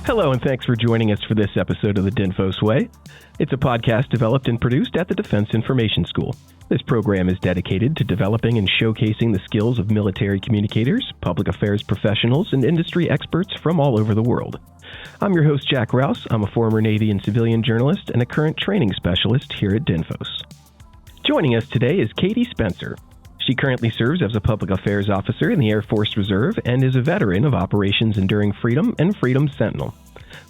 Hello, and thanks for joining us for this episode of the DINFOS Way. It's a podcast developed and produced at the Defense Information School. This program is dedicated to developing and showcasing the skills of military communicators, public affairs professionals, and industry experts from all over the world. I'm your host, Jack Rous. I'm a former Navy and civilian journalist and a current training specialist here at DINFOS. Joining us today is Katie Spencer. She currently serves as a public affairs officer in the Air Force Reserve and is a veteran of Operations Enduring Freedom and Freedom Sentinel.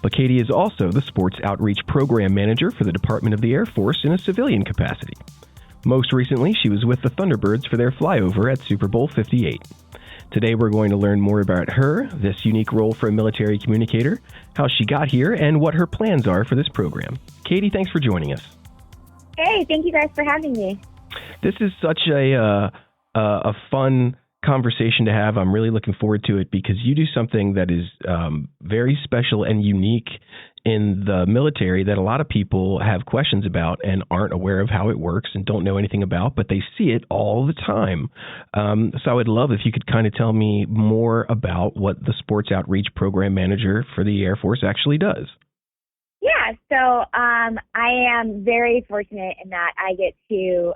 But Katie is also the Sports Outreach Program Manager for the Department of the Air Force in a civilian capacity. Most recently, she was with the Thunderbirds for their flyover at Super Bowl 58. Today, we're going to learn more about her, this unique role for a military communicator, how she got here, and what her plans are for this program. Katie, thanks for joining us. Hey, thank you guys for having me. This is such a fun conversation to have. I'm really looking forward to it because you do something that is very special and unique in the military that a lot of people have questions about and aren't aware of how it works and don't know anything about, but they see it all the time. So I would love if you could kind of tell me more about what the Sports Outreach Program Manager for the Air Force actually does. Yeah, so I am very fortunate in that I get to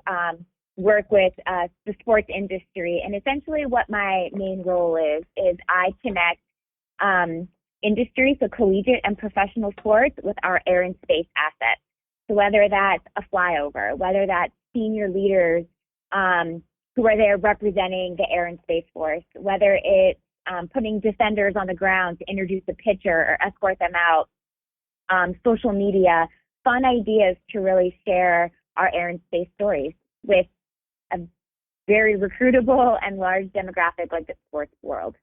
work with the sports industry, and essentially what my main role is I connect industry, so collegiate and professional sports, with our air and space assets. So whether that's a flyover, whether that's senior leaders who are there representing the Air and Space Force, whether it's putting defenders on the ground to introduce a pitcher or escort them out, social media, fun ideas to really share our air and space stories with a very recruitable and large demographic like the sports world.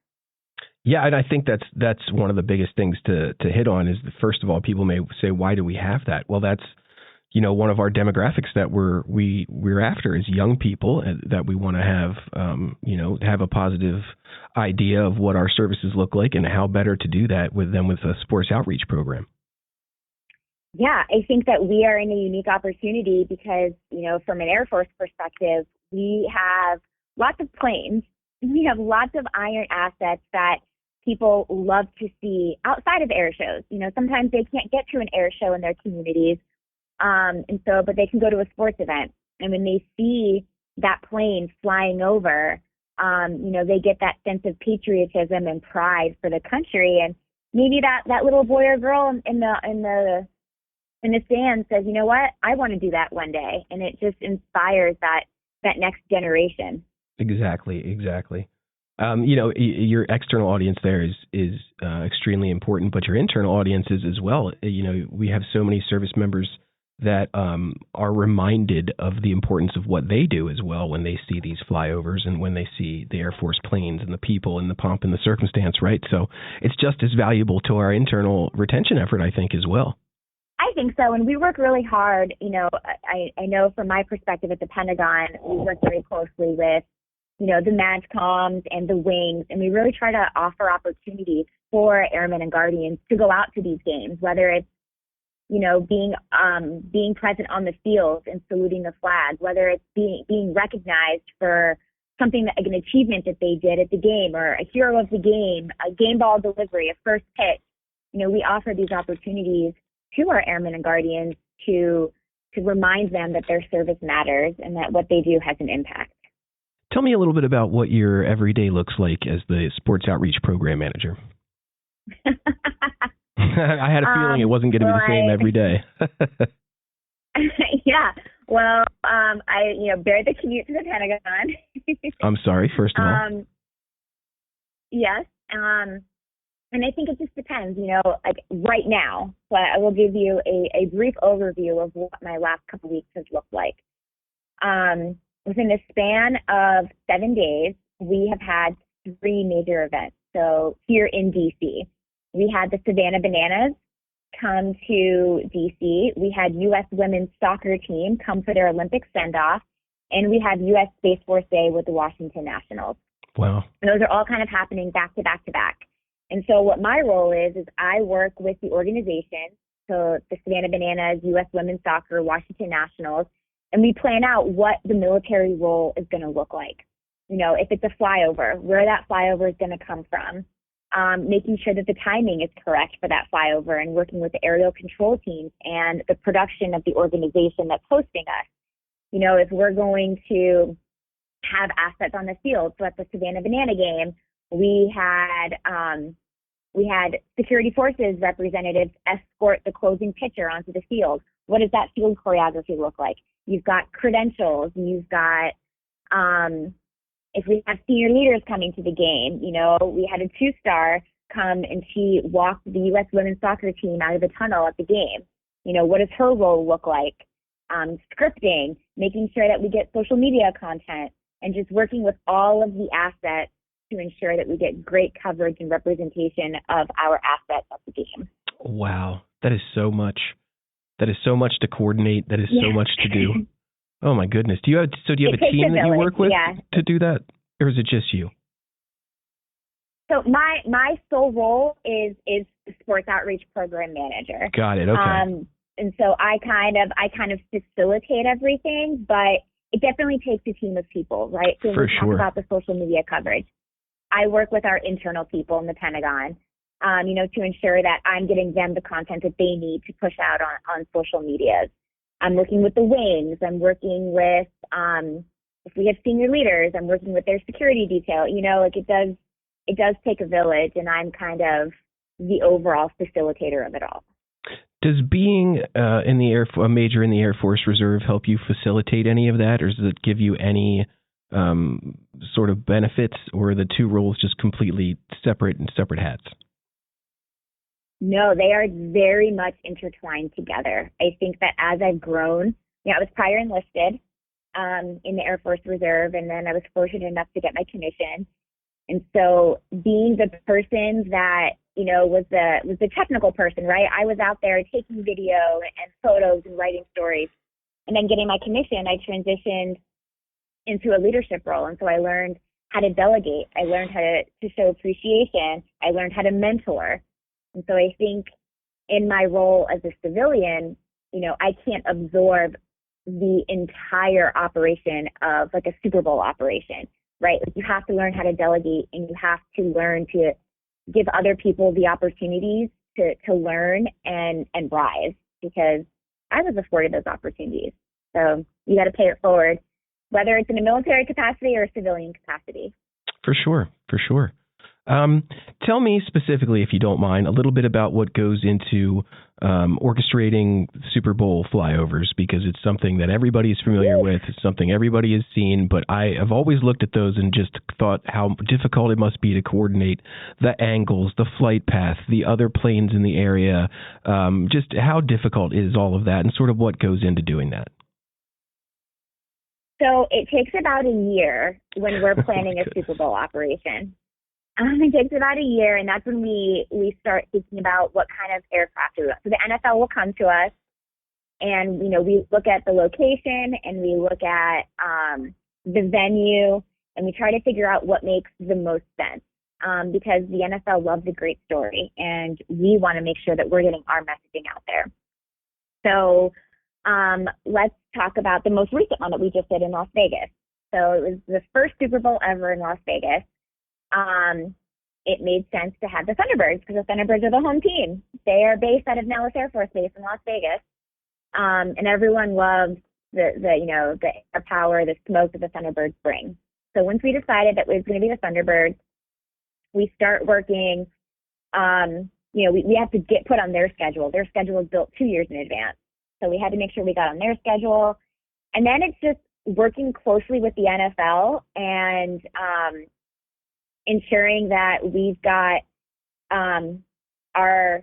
Yeah, and I think that's one of the biggest things to hit on is that, first of all, people may say, why do we have that? Well, that's, one of our demographics that we're after is young people that we want to have a positive idea of what our services look like and how better to do that with them with a sports outreach program. Yeah, I think that we are in a unique opportunity because, from an Air Force perspective, we have lots of planes. We have lots of iron assets that people love to see outside of air shows. Sometimes they can't get to an air show in their communities, but they can go to a sports event. And when they see that plane flying over, they get that sense of patriotism and pride for the country. And maybe that little boy or girl in the stand says, you know what, I want to do that one day. And it just inspires that next generation. Exactly. Your external audience there is extremely important, but your internal audiences as well. We have so many service members that are reminded of the importance of what they do as well when they see these flyovers and when they see the Air Force planes and the people and the pomp and the circumstance, right? So it's just as valuable to our internal retention effort, I think, as well. I think so, and we work really hard. I know from my perspective at the Pentagon, we work very closely with, the MAGCOMs and the wings, and we really try to offer opportunities for airmen and guardians to go out to these games, whether it's, being present on the field and saluting the flag, whether it's being recognized for something, an achievement that they did at the game, or a hero of the game, a game ball delivery, a first pitch. We offer these opportunities to our airmen and guardians to remind them that their service matters and that what they do has an impact. Tell me a little bit about what your everyday looks like as the Sports Outreach Program Manager. I had a feeling it wasn't going to be the same every day. Yeah. Well, I bear the commute to the Pentagon. I'm sorry, first of all. Yes. And I think it just depends, like right now, but I will give you a brief overview of what my last couple of weeks has looked like. Within the span of 7 days, we have had 3 major events. So here in D.C., we had the Savannah Bananas come to D.C. We had U.S. women's soccer team come for their Olympic send-off, and we had U.S. Space Force Day with the Washington Nationals. Wow. And those are all kind of happening back to back to back. And so what my role is I work with the organization, so the Savannah Bananas, U.S. Women's Soccer, Washington Nationals, and we plan out what the military role is going to look like. If it's a flyover, where that flyover is going to come from, making sure that the timing is correct for that flyover and working with the aerial control teams and the production of the organization that's hosting us. You know, if we're going to have assets on the field, so at the Savannah Banana game, we had security forces representatives escort the closing pitcher onto the field. What does that field choreography look like? You've got credentials. You've got, if we have senior leaders coming to the game, you know, we had a 2-star come and she walked the U.S. women's soccer team out of the tunnel at the game. You know, what does her role look like? Scripting, making sure that we get social media content, and just working with all of the assets to ensure that we get great coverage and representation of our assets at the game. Wow. That is so much. That is so much to coordinate. That is so much to do. Oh my goodness. Do you have a team that you work with to do that? Or is it just you? So my sole role is sports outreach program manager. Got it. Okay. And so I kind of facilitate everything, but it definitely takes a team of people, right? So when we talk about the social media coverage, I work with our internal people in the Pentagon, you know, to ensure that I'm getting them the content that they need to push out on social medias. I'm working with the wings. I'm working with, if we have senior leaders, I'm working with their security detail. You know, like it does take a village, and I'm kind of the overall facilitator of it all. Does being a major in the Air Force Reserve help you facilitate any of that, or does it give you any sort of benefits, or are the two roles just completely separate hats? No, they are very much intertwined together. I think that as I've grown, you know, I was prior enlisted in the Air Force Reserve, and then I was fortunate enough to get my commission. And so being the person that, you know, was the technical person, right? I was out there taking video and photos and writing stories. And then getting my commission, I transitioned into a leadership role. And so I learned how to delegate. I learned how to show appreciation. I learned how to mentor. And so I think in my role as a civilian, you know, I can't absorb the entire operation of like a Super Bowl operation, right? Like you have to learn how to delegate, and you have to learn to give other people the opportunities to learn and rise, because I was afforded those opportunities. So you got to pay it forward, whether it's in a military capacity or a civilian capacity. For sure. Tell me specifically, if you don't mind, a little bit about what goes into orchestrating Super Bowl flyovers, because it's something that everybody is familiar with. It's something everybody has seen, but I have always looked at those and just thought how difficult it must be to coordinate the angles, the flight path, the other planes in the area. Just how difficult is all of that, and sort of what goes into doing that? So it takes about a year when we're planning a Super Bowl operation. It takes about a year, and that's when we start thinking about what kind of aircraft we want. So the NFL will come to us, and, you know, we look at the location, and we look at the venue, and we try to figure out what makes the most sense, because the NFL loves a great story, and we want to make sure that we're getting our messaging out there. So let's talk about the most recent one that we just did in Las Vegas. So it was the first Super Bowl ever in Las Vegas. It made sense to have the Thunderbirds, because the Thunderbirds are the home team. They are based out of Nellis Air Force Base in Las Vegas. And everyone loves the air power, the smoke that the Thunderbirds bring. So once we decided that it was going to be the Thunderbirds, we start working, we have to get put on their schedule. Their schedule is built 2 years in advance. So we had to make sure we got on their schedule. And then it's just working closely with the NFL and ensuring that we've got our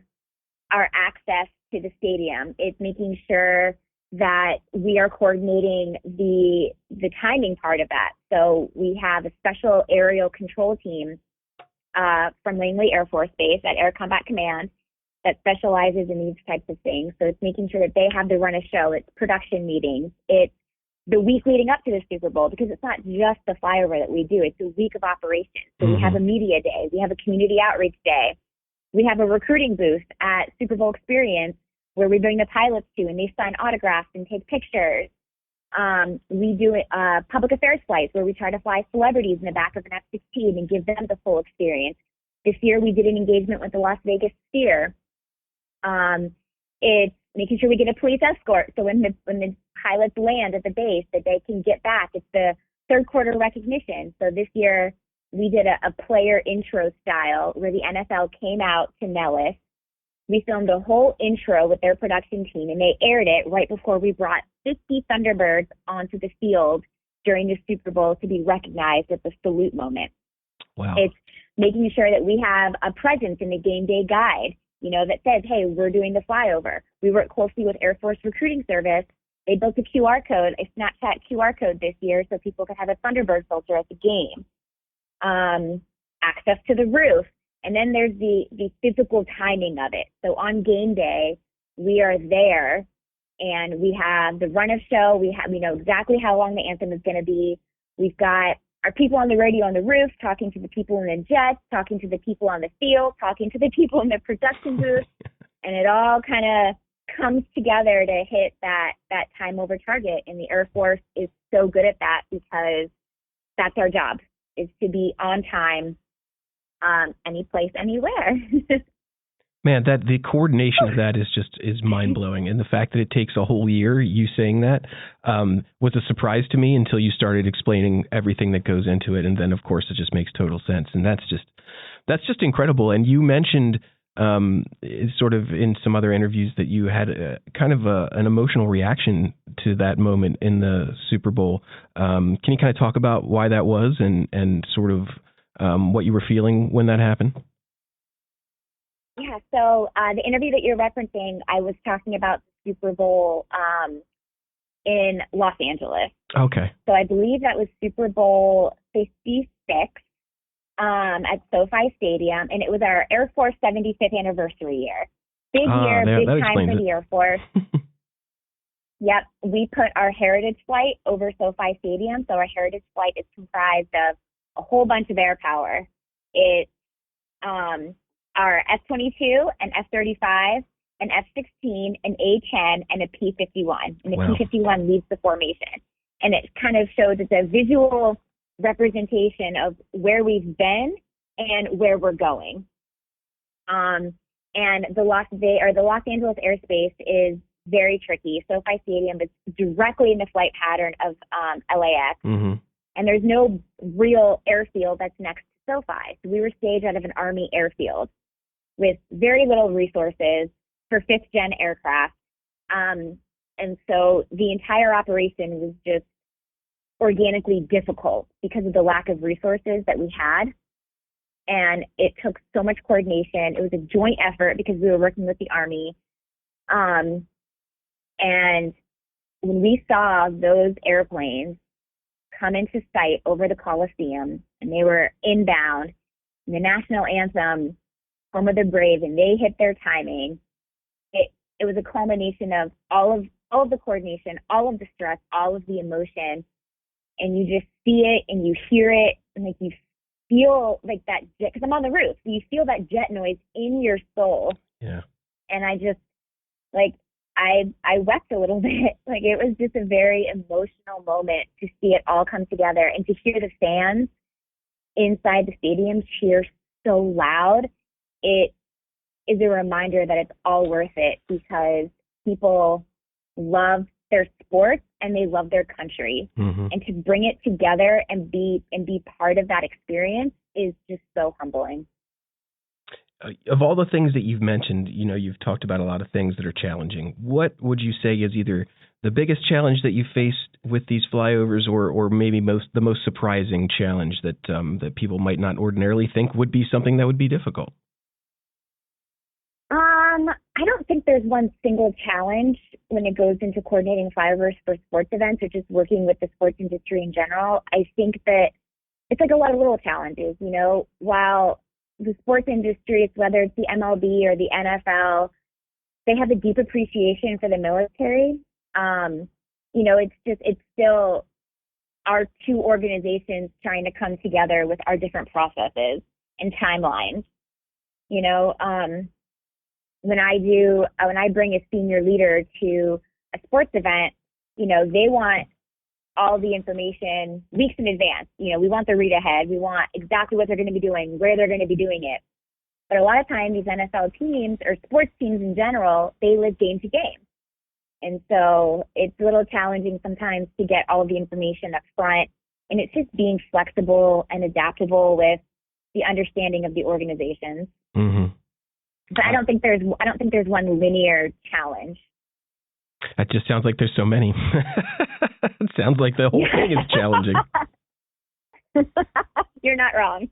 access to the stadium. It's making sure that we are coordinating the timing part of that. So we have a special aerial control team from Langley Air Force Base at Air Combat Command that specializes in these types of things. So it's making sure that they have to run a show. It's production meetings. It's the week leading up to the Super Bowl, because it's not just the flyover that we do. It's a week of operations. So we have a media day. We have a community outreach day. We have a recruiting booth at Super Bowl Experience where we bring the pilots to, and they sign autographs and take pictures. We do public affairs flights where we try to fly celebrities in the back of an F-16 and give them the full experience. This year we did an engagement with the Las Vegas Sphere. It's making sure we get a police escort, so when the pilots land at the base, that they can get back. It's the third quarter recognition. So this year we did a player intro style where the NFL came out to Nellis. We filmed a whole intro with their production team, and they aired it right before we brought 50 Thunderbirds onto the field during the Super Bowl to be recognized at the salute moment. Wow. It's making sure that we have a presence in the game day guide, that says, hey, we're doing the flyover. We work closely with Air Force Recruiting Service. They built a QR code, a Snapchat QR code this year so people could have a Thunderbird filter at the game. Access to the roof. And then there's the physical timing of it. So on game day, we are there and we have the run of show. We know exactly how long the anthem is going to be. We've got our people on the radio on the roof, talking to the people in the jets, talking to the people on the field, talking to the people in the production booth. And it all kind of comes together to hit that time over target. And the Air Force is so good at that because that's our job, is to be on time, any place, anywhere. Man, the coordination of that is mind blowing, and the fact that it takes a whole year, you saying that, was a surprise to me until you started explaining everything that goes into it, and then of course it just makes total sense, and that's just incredible. And you mentioned sort of in some other interviews that you had kind of an emotional reaction to that moment in the Super Bowl. Can you kind of talk about why that was and sort of what you were feeling when that happened? Yeah, so the interview that you're referencing, I was talking about the Super Bowl in Los Angeles. Okay. So I believe that was Super Bowl 56 at SoFi Stadium, and it was our Air Force 75th anniversary year. Big year, big time for the Air Force. Yep, we put our Heritage flight over SoFi Stadium. So our Heritage flight is comprised of a whole bunch of air power. It's our F-22, an F-35, an F-16, an A-10, and a P-51. And the Wow. P-51 leads the formation. And it kind of shows it's a visual representation of where we've been and where we're going. And the Los Angeles airspace is very tricky. SoFi Stadium is directly in the flight pattern of LAX. Mm-hmm. And there's no real airfield that's next to SoFi. So we were staged out of an Army airfield with very little resources for fifth-gen aircraft. And so the entire operation was just organically difficult because of the lack of resources that we had. And it took so much coordination. It was a joint effort because we were working with the Army. And when we saw those airplanes come into sight over the Coliseum, and they were inbound, and the national anthem, Home of the Brave, and they hit their timing, it was a culmination of all of the coordination, all of the stress, all of the emotion, and you just see it and you hear it, and like you feel like that jet, because I'm on the roof, so you feel that jet noise in your soul. Yeah. And I just, like, I wept a little bit. Like, it was just a very emotional moment to see it all come together and to hear the fans inside the stadium cheer so loud. It is a reminder that it's all worth it because people love their sports and they love their country. Mm-hmm. And to bring it together and be part of that experience is just so humbling. Of all the things that you've mentioned, you've talked about a lot of things that are challenging. What would you say is either the biggest challenge that you faced with these flyovers, or maybe the most surprising challenge that people might not ordinarily think would be something that would be difficult? I don't think there's one single challenge when it goes into coordinating flyovers for sports events or just working with the sports industry in general. I think that it's like a lot of little challenges, while the sports industry, whether it's the MLB or the NFL, they have a deep appreciation for the military. It's still our two organizations trying to come together with our different processes and timelines. When I bring a senior leader to a sports event, they want all the information weeks in advance. We want the read ahead. We want exactly what they're going to be doing, where they're going to be doing it. But a lot of times these NFL teams or sports teams in general, they live game to game. And so it's a little challenging sometimes to get all of the information up front. And it's just being flexible and adaptable with the understanding of the organizations. Mm-hmm. But I don't think there's one linear challenge. That just sounds like there's so many. It sounds like the whole thing is challenging. You're not wrong.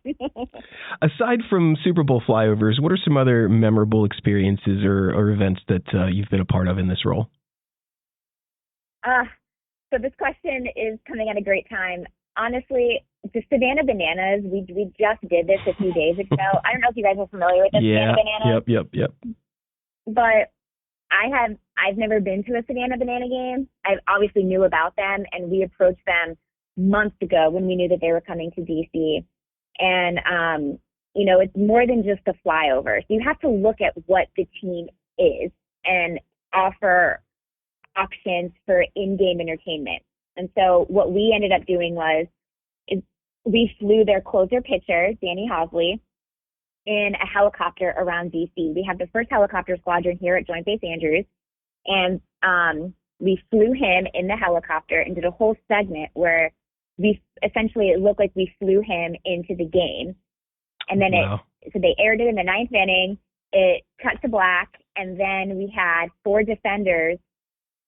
Aside from Super Bowl flyovers, what are some other memorable experiences or events that you've been a part of in this role? So this question is coming at a great time. Honestly, the Savannah Bananas, we just did this a few days ago. I don't know if you guys are familiar with the Savannah Bananas. Yep. But I've never been to a Savannah Banana game. I obviously knew about them, and we approached them months ago when we knew that they were coming to DC. And, it's more than just a flyover. So you have to look at what the team is and offer options for in-game entertainment. And so what we ended up doing is we flew their closer pitcher, Danny Hosley, in a helicopter around DC. We have the first helicopter squadron here at Joint Base Andrews, and we flew him in the helicopter and did a whole segment where it looked like we flew him into the game. And then so they aired it in the ninth inning, it cut to black, and then we had 4 defenders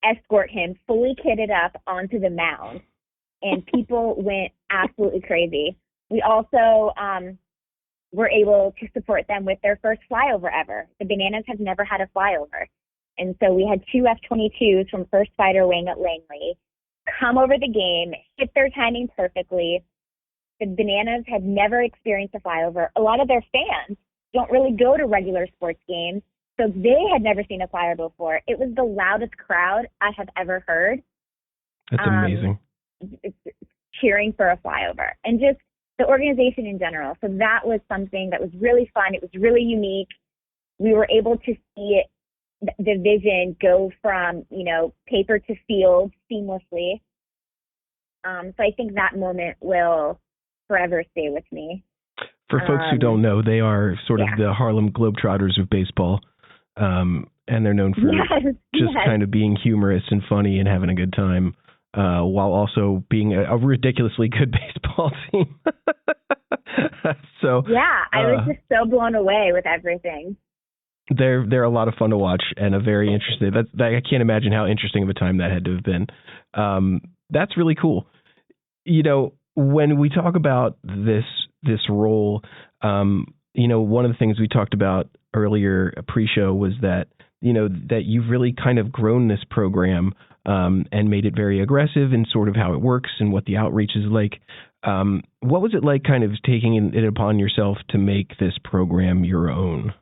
escort him fully kitted up onto the mound, and people went absolutely crazy. We also were able to support them with their first flyover ever. The Bananas have never had a flyover, and so we had 2 F-22s from First Fighter Wing at Langley come over the game, hit their timing perfectly. The Bananas had never experienced a flyover. A lot of their fans don't really go to regular sports games, so they had never seen a flyover before. It was the loudest crowd I have ever heard. That's amazing. Cheering for a flyover, and just the organization in general. So that was something that was really fun. It was really unique. We were able to see the vision go from, paper to field seamlessly. So I think that moment will forever stay with me. For folks who don't know, they are sort of the Harlem Globetrotters of baseball. And they're known for kind of being humorous and funny and having a good time, while also being a ridiculously good baseball team. So I was just so blown away with everything. They're a lot of fun to watch and a very interesting. I can't imagine how interesting of a time that had to have been. That's really cool. When we talk about this role, one of the things we talked about earlier pre-show was that that you've really kind of grown this program and made it very aggressive in sort of how it works and what the outreach is like. What was it like kind of taking it upon yourself to make this program your own?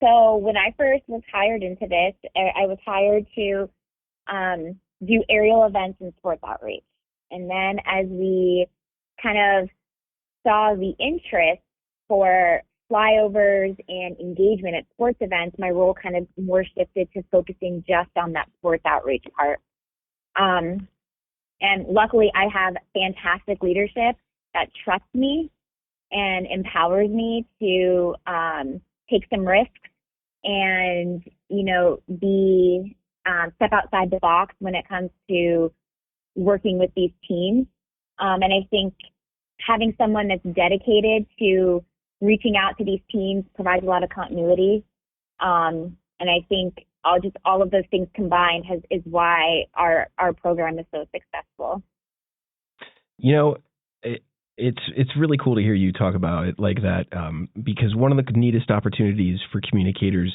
So when I first was hired into this, I was hired to do aerial events and sports outreach. And then as we kind of saw the interest for flyovers and engagement at sports events, my role kind of more shifted to focusing just on that sports outreach part. And luckily, I have fantastic leadership that trusts me and empowers me to take some risks and, be step outside the box when it comes to working with these teams. And I think having someone that's dedicated to reaching out to these teams provides a lot of continuity. And I think all of those things combined is why our program is so successful. It's really cool to hear you talk about it like that, because one of the neatest opportunities for communicators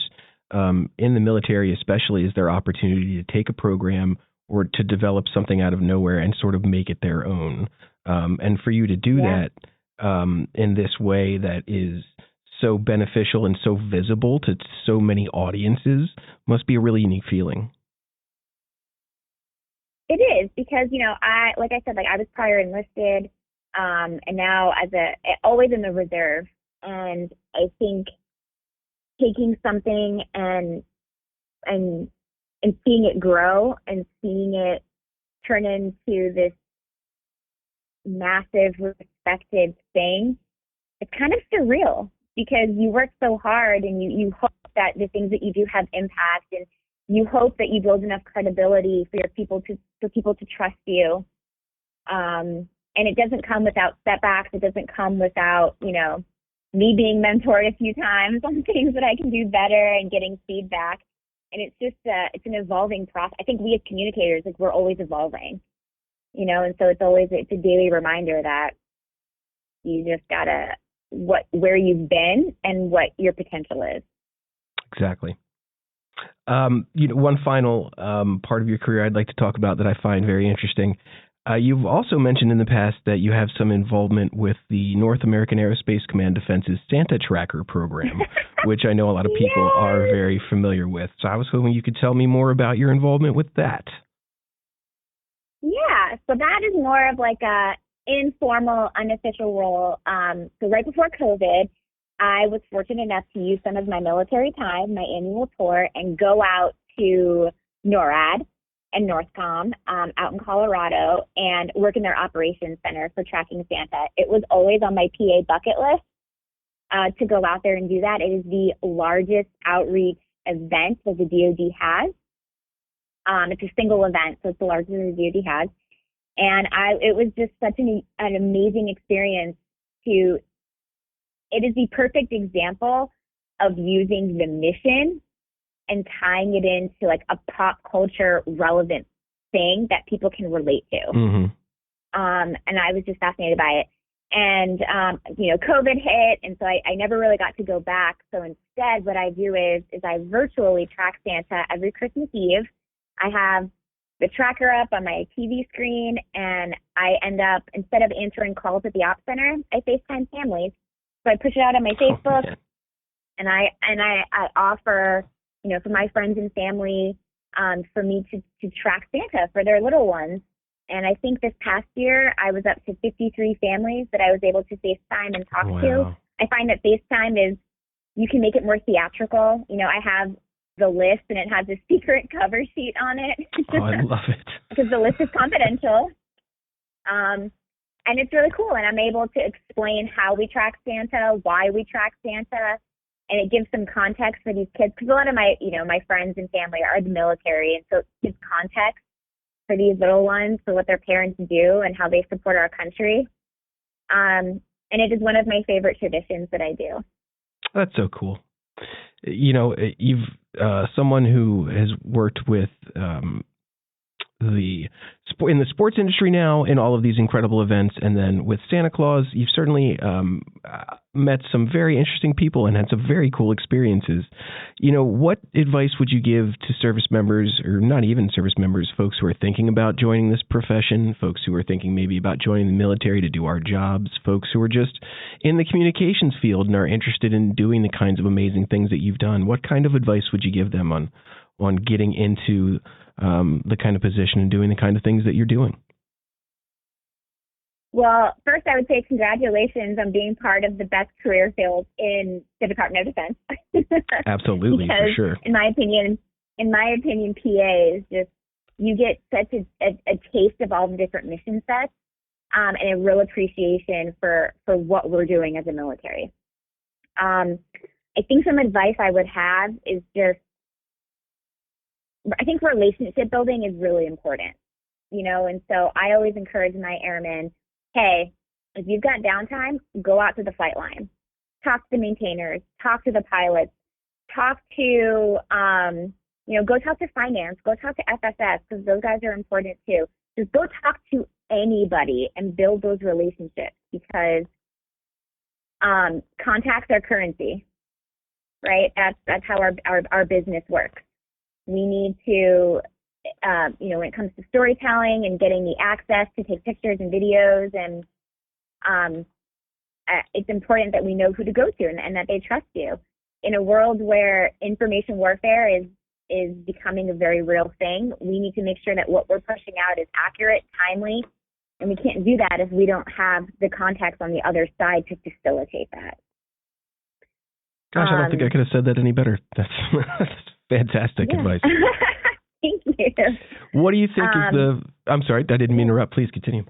in the military especially is their opportunity to take a program or to develop something out of nowhere and sort of make it their own. And for you to do that in this way that is so beneficial and so visible to so many audiences must be a really unique feeling. It is, because, I was prior enlisted, and now always in the reserve. And I think taking something and seeing it grow and seeing it turn into this massive respected thing it's kind of surreal because you work so hard and you hope that the things that you do have impact, and you hope that you build enough credibility for people to trust you. And it doesn't come without setbacks. It doesn't come without, me being mentored a few times on things that I can do better and getting feedback. And it's just, it's an evolving process. I think we as communicators, like, we're always evolving, and so it's a daily reminder that you just gotta, where you've been and what your potential is. Exactly. One final part of your career I'd like to talk about that I find very interesting. You've also mentioned in the past that you have some involvement with the North American Aerospace Command Defense's Santa Tracker program, which I know a lot of people are very familiar with. So I was hoping you could tell me more about your involvement with that. Yeah, so that is more of like a informal, unofficial role. So right before COVID, I was fortunate enough to use some of my military time, my annual tour, and go out to NORAD and NORTHCOM out in Colorado and work in their operations center for tracking Santa. It was always on my PA bucket list to go out there and do that. It is the largest outreach event that the DoD has. It's a single event, so it's the largest the DoD has. And it was just such an amazing experience it is the perfect example of using the mission and tying it into like a pop culture relevant thing that people can relate to. Mm-hmm. And I was just fascinated by it. And, COVID hit, and so I never really got to go back. So instead, what I do is I virtually track Santa every Christmas Eve. I have the tracker up on my TV screen, and I end up, instead of answering calls at the Ops Center, I FaceTime families. So I push it out on my Facebook, and I offer, for my friends and family, for me to track Santa for their little ones. And I think this past year I was up to 53 families that I was able to FaceTime and talk to. I find that FaceTime you can make it more theatrical. I have the list, and it has a secret cover sheet on it. Oh, I love it. Because the list is confidential. And it's really cool. And I'm able to explain how we track Santa, why we track Santa, and it gives some context for these kids. Because a lot of my friends and family are the military, and so it gives context for these little ones, for what their parents do and how they support our country. And it is one of my favorite traditions that I do. That's so cool. You've someone who has worked with in the sports industry now in all of these incredible events, and then with Santa Claus, you've certainly met some very interesting people and had some very cool experiences. What advice would you give to service members, or not even service members, folks who are thinking about joining this profession, folks who are thinking maybe about joining the military to do our jobs, folks who are just in the communications field and are interested in doing the kinds of amazing things that you've done? What kind of advice would you give them on getting into the kind of position and doing the kind of things that you're doing? Well, first I would say congratulations on being part of the best career field in the Department of Defense. Absolutely, for sure. In my opinion, PA is just, you get such a taste of all the different mission sets, and a real appreciation for what we're doing as a military. I think some advice I would have is just, I think relationship building is really important, and so I always encourage my airmen, hey, if you've got downtime, go out to the flight line, talk to the maintainers, talk to the pilots, talk to, go talk to finance, go talk to FSS, because those guys are important too. Just go talk to anybody and build those relationships, because contacts are currency, right? That's how our business works. We need to, when it comes to storytelling and getting the access to take pictures and videos, and it's important that we know who to go to and that they trust you. In a world where information warfare is becoming a very real thing, we need to make sure that what we're pushing out is accurate, timely, and we can't do that if we don't have the contacts on the other side to facilitate that. Gosh, I don't think I could have said that any better. That's fantastic advice. Thank you. What do you think is I'm sorry, I didn't mean to interrupt. Please continue.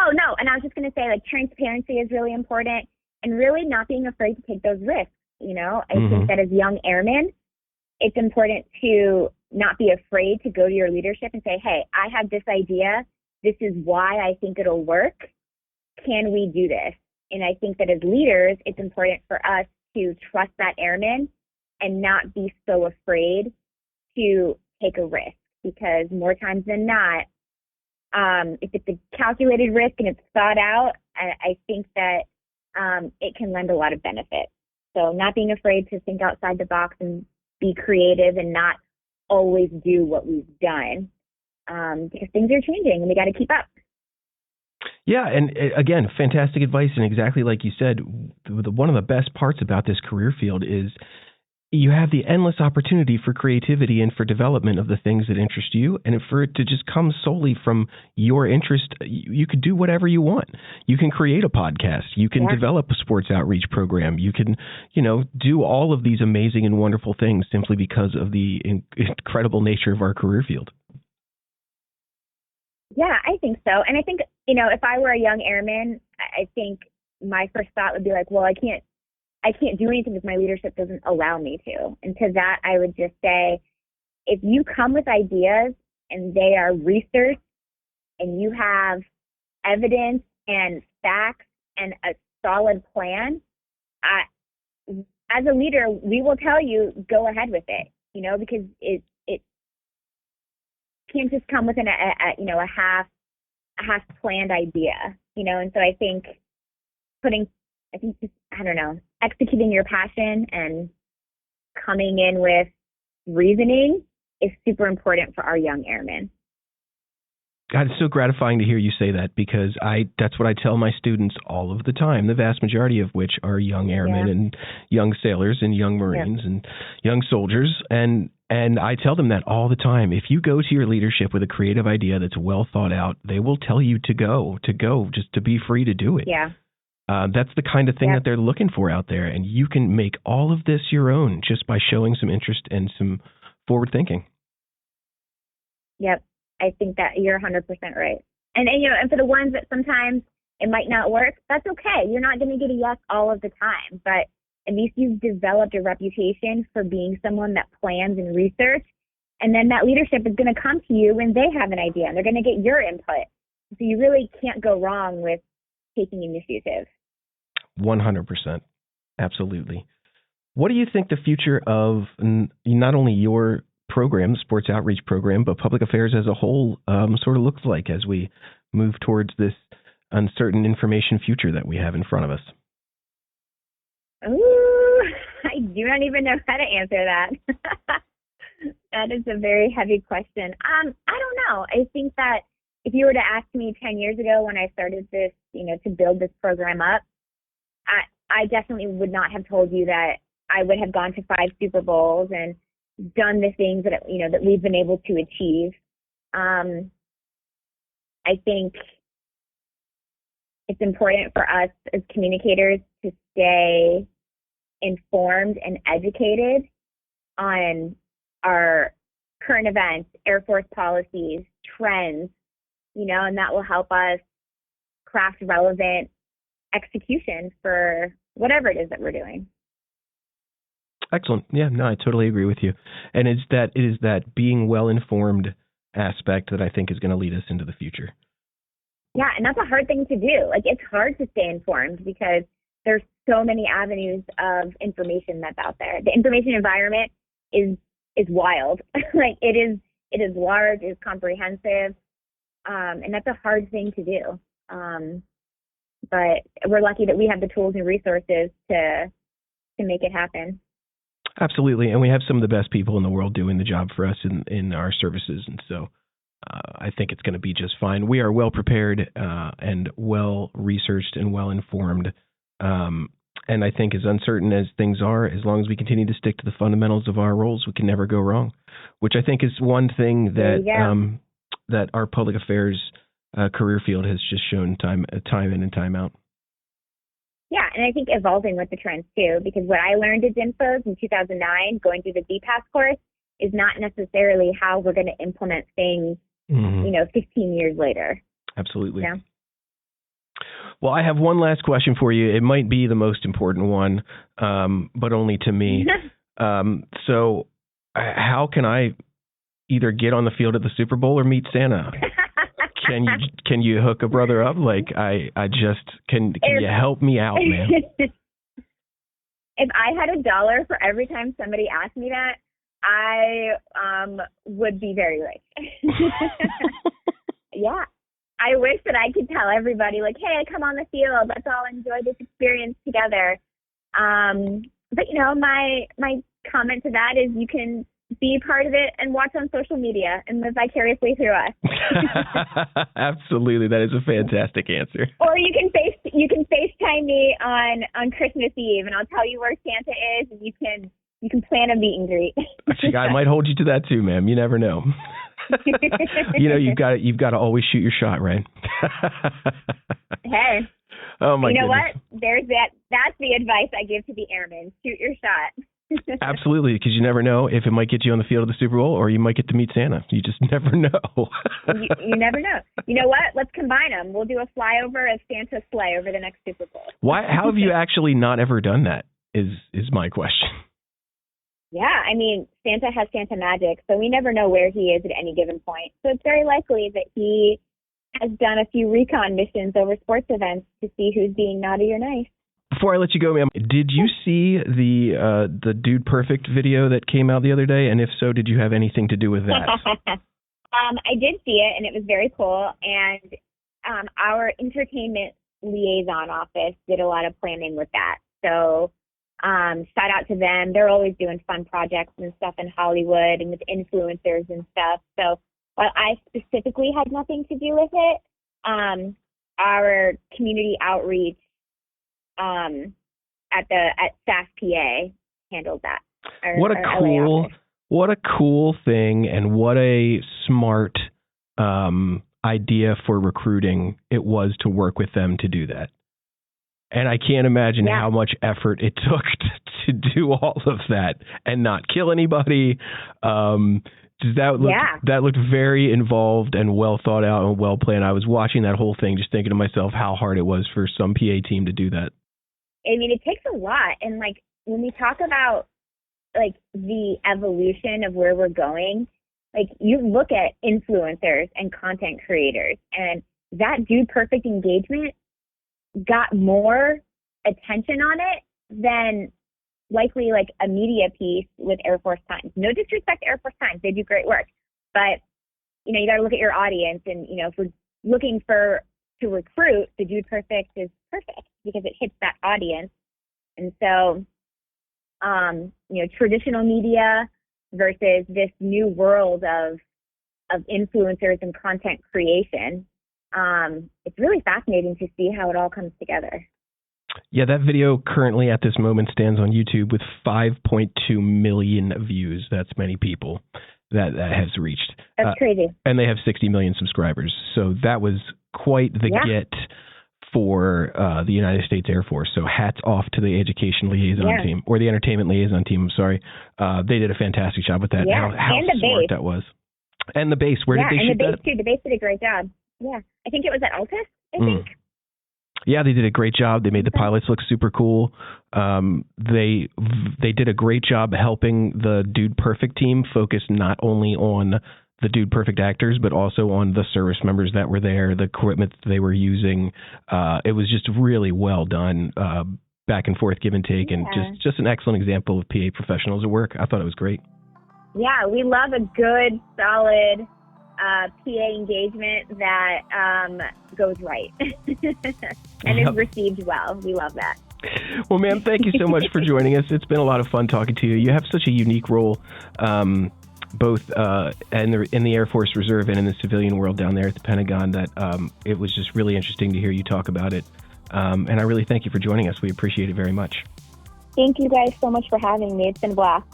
Oh, no. And I was just going to say, like, transparency is really important and really not being afraid to take those risks. You know, I think that as young airmen, it's important to not be afraid to go to your leadership and say, hey, I have this idea. This is why I think it'll work. Can we do this? And I think that as leaders, it's important for us to trust that airman and not be so afraid to take a risk, because more times than not, if it's a calculated risk and it's thought out, I think that it can lend a lot of benefit. So not being afraid to think outside the box and be creative and not always do what we've done, because things are changing and we got to keep up. Yeah, and again, fantastic advice. And exactly like you said, one of the best parts about this career field is you have the endless opportunity for creativity and for development of the things that interest you. And for it to just come solely from your interest, you could do whatever you want. You can create a podcast. You can develop a sports outreach program. You can, do all of these amazing and wonderful things simply because of the incredible nature of our career field. Yeah, I think so. And I think, if I were a young airman, I think my first thought would be like, well, I can't do anything if my leadership doesn't allow me to. And to that, I would just say, if you come with ideas and they are researched and you have evidence and facts and a solid plan, as a leader, we will tell you, go ahead with it, because it can't just come with a half planned idea, and so I think executing your passion and coming in with reasoning is super important for our young airmen. God, it's so gratifying to hear you say that, because that's what I tell my students all of the time, the vast majority of which are young airmen and young sailors and young Marines and young soldiers. And I tell them that all the time. If you go to your leadership with a creative idea that's well thought out, they will tell you to go, just to be free to do it. Yeah. That's the kind of thing that they're looking for out there. And you can make all of this your own just by showing some interest and some forward thinking. Yep. I think that you're 100% right. And for the ones that sometimes it might not work, that's okay. You're not going to get a yes all of the time, but at least you've developed a reputation for being someone that plans and research. And then that leadership is going to come to you when they have an idea and they're going to get your input. So you really can't go wrong with taking initiative. 100%. Absolutely. What do you think the future of not only your program, the sports outreach program, but public affairs as a whole sort of looks like as we move towards this uncertain information future that we have in front of us? Ooh, I do not even know how to answer that. That is a very heavy question. I don't know. I think that if you were to ask me 10 years ago when I started this, to build this program up, I definitely would not have told you that I would have gone to 5 Super Bowls and done the things that, that we've been able to achieve. I think it's important for us as communicators to stay informed and educated on our current events, Air Force policies, trends, and that will help us craft relevant execution for whatever it is that we're doing. Excellent. Yeah, no, I totally agree with you. And it is that being well-informed aspect that I think is going to lead us into the future. Yeah, and that's a hard thing to do. Like, it's hard to stay informed because there's so many avenues of information that's out there. The information environment is wild. Like, it is large, it's comprehensive, and that's a hard thing to do. But we're lucky that we have the tools and resources to make it happen. Absolutely. And we have some of the best people in the world doing the job for us in our services. And so I think it's going to be just fine. We are well prepared and well researched and well informed. And I think as uncertain as things are, as long as we continue to stick to the fundamentals of our roles, we can never go wrong, which I think is one thing that that our public affairs career field has just shown time in and time out. Yeah, and I think evolving with the trends too, because what I learned at DINFOS in 2009, going through the DPAS course, is not necessarily how we're going to implement things, 15 years later. Absolutely. Well, I have one last question for you. It might be the most important one, but only to me. So how can I either get on the field at the Super Bowl or meet Santa? Can you hook a brother up? Like, can you help me out, man? If I had $1 for every time somebody asked me that, I would be very rich. Yeah. I wish that I could tell everybody, like, hey, come on the field. Let's all enjoy this experience together. But, my comment to that is you can be part of it and watch on social media and live vicariously through us. Absolutely. That is a fantastic answer. Or you can FaceTime me on Christmas Eve, and I'll tell you where Santa is, and you can plan a meet and greet. I might hold you to that too, ma'am. You never know. You've got to always shoot your shot, right? Hey. Oh my goodness. You know what? There's that. That's the advice I give to the airmen. Shoot your shot. Absolutely, because you never know if it might get you on the field of the Super Bowl or you might get to meet Santa. You just never know. you never know. You know what? Let's combine them. We'll do a flyover of Santa's sleigh over the next Super Bowl. Why? How have you actually not ever done that? Is my question. Yeah, I mean, Santa has Santa magic, so we never know where he is at any given point. So it's very likely that he has done a few recon missions over sports events to see who's being naughty or nice. Before I let you go, ma'am, did you see the Dude Perfect video that came out the other day? And if so, did you have anything to do with that? I did see it, and it was very cool. And our entertainment liaison office did a lot of planning with that. So shout out to them. They're always doing fun projects and stuff in Hollywood and with influencers and stuff. So while I specifically had nothing to do with it, our community outreach at SAS PA handled that. What a cool thing, and what a smart idea for recruiting it was to work with them to do that. And I can't imagine how much effort it took to do all of that and not kill anybody. That looked very involved and well thought out and well planned. I was watching that whole thing just thinking to myself how hard it was for some PA team to do that. I mean, it takes a lot. And, like, when we talk about, like, the evolution of where we're going, like, you look at influencers and content creators, and that Dude Perfect engagement got more attention on it than likely, like, a media piece with Air Force Times. No disrespect to Air Force Times. They do great work. But, you got to look at your audience. And, if we're looking to recruit, the Dude Perfect is perfect because it hits that audience. And so, traditional media versus this new world of influencers and content creation. It's really fascinating to see how it all comes together. Yeah, that video currently at this moment stands on YouTube with 5.2 million views. That's many people that has reached. That's crazy. And they have 60 million subscribers. So that was quite the get for the United States Air Force. So hats off to the education liaison team, or the entertainment liaison team. I'm sorry. They did a fantastic job with that. Yeah, how and the smart base. that was. And the base. Where did they shoot that? Yeah, and the base too. The base did a great job. Yeah. I think it was at Altus, I think. Yeah, they did a great job. They made the pilots look super cool. They did a great job helping the Dude Perfect team focus not only on the Dude Perfect actors, but also on the service members that were there, the equipment they were using. It was just really well done, back and forth, give and take, and just an excellent example of PA professionals at work. I thought it was great. Yeah, we love a good, solid PA engagement that goes right and is received well. We love that. Well, ma'am, thank you so much for joining us. It's been a lot of fun talking to you. You have such a unique role, both in the Air Force Reserve and in the civilian world down there at the Pentagon, that it was just really interesting to hear you talk about it. And I really thank you for joining us. We appreciate it very much. Thank you guys so much for having me. It's been a blast.